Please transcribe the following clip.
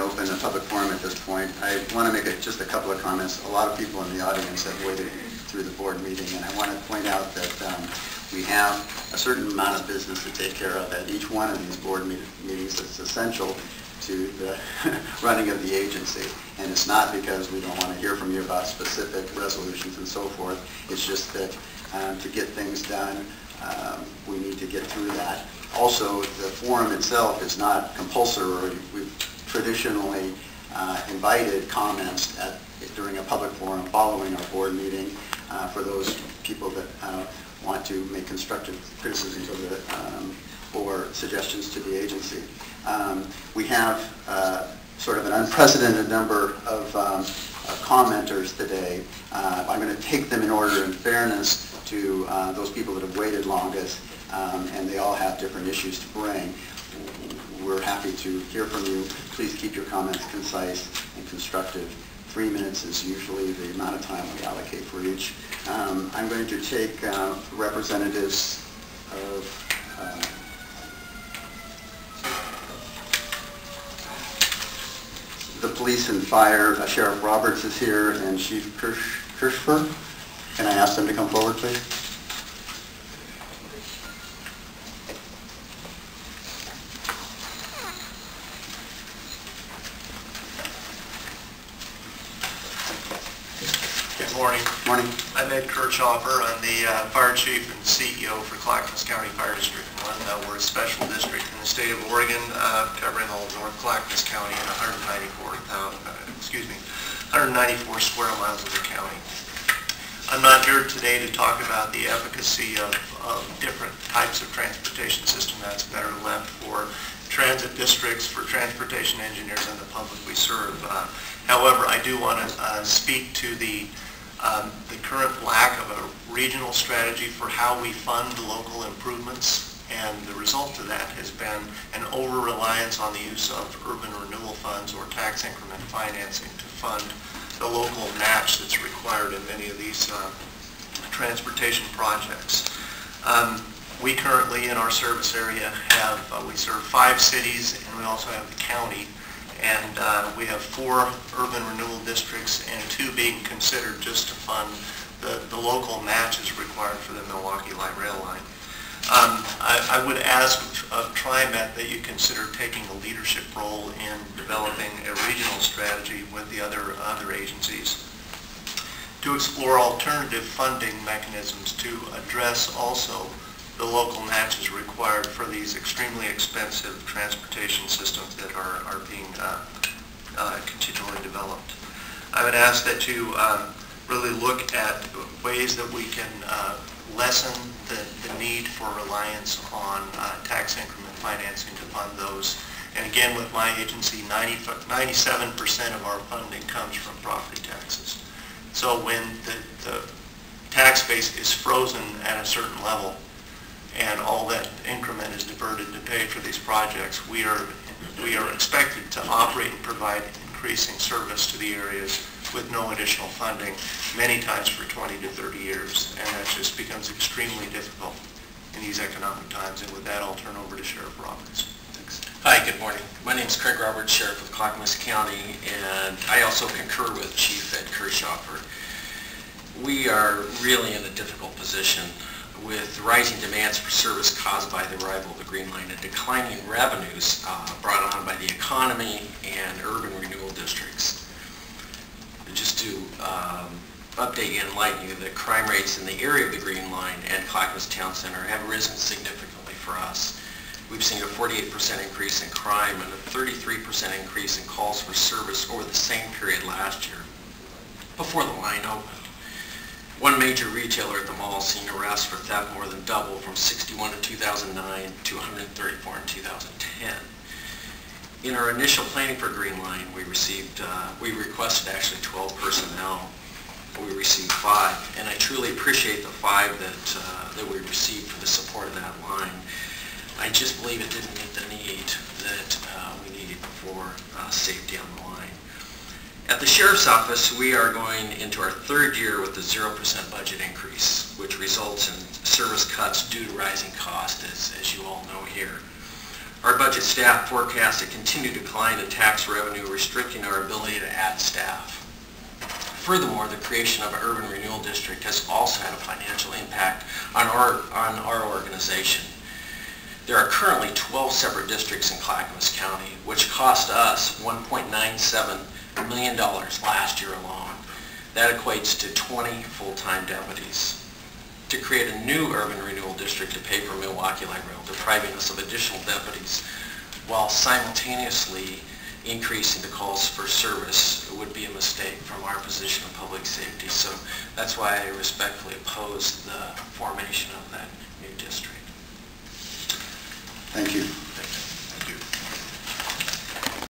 open a public forum at this point. I want to make just a couple of comments. A lot of people in the audience have waited through the board meeting, and I want to point out that we have a certain amount of business to take care of at each one of these board meetings that's essential to the running of the agency. And it's not because we don't want to hear from you about specific resolutions and so forth. It's just that to get things done, we need to get through that. Also, the forum itself is not compulsory. We've traditionally invited comments during a public forum following our board meeting for those people that want to make constructive criticisms of the, or suggestions to the agency. We have sort of an unprecedented number of commenters today. I'm going to take them in order in fairness to those people that have waited longest, and they all have different issues to bring. We're happy to hear from you. Please keep your comments concise and constructive. 3 minutes is usually the amount of time we allocate for each. I'm going to take representatives of the police and fire. Sheriff Roberts is here, and Chief Kirschfer. Can I ask them to come forward, please? Good morning. Morning. I'm Ed Kirchhoffer. I'm the Fire Chief and CEO for Clackamas County Fire District 1. We're a special district in the state of Oregon, covering all of North Clackamas County and 194 square miles of the county. I'm not here today to talk about the efficacy of different types of transportation system. That's better left for transit districts, for transportation engineers, and the public we serve. However, I do want to speak to the current lack of a regional strategy for how we fund local improvements, and the result of that has been an over-reliance on the use of urban renewal funds or tax increment financing to fund the local match that's required in many of these transportation projects. We currently, in our service area, we serve 5 cities, and we also have the county. And we have 4 urban renewal districts and 2 being considered just to fund the local matches required for the Milwaukee Light Rail line. I would ask of TriMet that you consider taking a leadership role in developing a regional strategy with the other agencies to explore alternative funding mechanisms to address also the local matches required for these extremely expensive transportation systems that are being continually developed. I would ask that you really look at ways that we can lessen the need for reliance on tax increment financing to fund those. And again, with my agency, 97% of our funding comes from property taxes. So when the tax base is frozen at a certain level, and all that increment is diverted to pay for these projects, we are expected to operate and provide increasing service to the areas with no additional funding, many times for 20 to 30 years. And that just becomes extremely difficult in these economic times. And with that, I'll turn over to Sheriff Roberts. Thanks. Hi, good morning. My name is Craig Roberts, Sheriff of Clackamas County, and I also concur with Chief Ed Kirchhoffer. We are really in a difficult position with rising demands for service caused by the arrival of the Green Line and declining revenues brought on by the economy and urban renewal districts. Just to update and enlighten you, the crime rates in the area of the Green Line and Clackamas Town Center have risen significantly for us. We've seen a 48% increase in crime and a 33% increase in calls for service over the same period last year, before the line opened. One major retailer at the mall seen arrests for theft more than double, from 61 in 2009 to 134 in 2010. In our initial planning for Green Line, we requested actually 12 personnel. We received 5, and I truly appreciate the 5 that we received for the support of that line. I just believe it didn't meet the need that we needed for safety on the line. At the Sheriff's Office, we are going into our 3rd year with a 0% budget increase, which results in service cuts due to rising costs, as you all know here. Our budget staff forecast a continued decline in tax revenue, restricting our ability to add staff. Furthermore, the creation of an urban renewal district has also had a financial impact on our organization. There are currently 12 separate districts in Clackamas County, which cost us $1.97 million last year alone. That equates to 20 full-time deputies. To create a new urban renewal district to pay for Milwaukee Light Rail, depriving us of additional deputies, while simultaneously increasing the calls for service would be a mistake from our position of public safety. So that's why I respectfully oppose the formation of that new district. Thank you.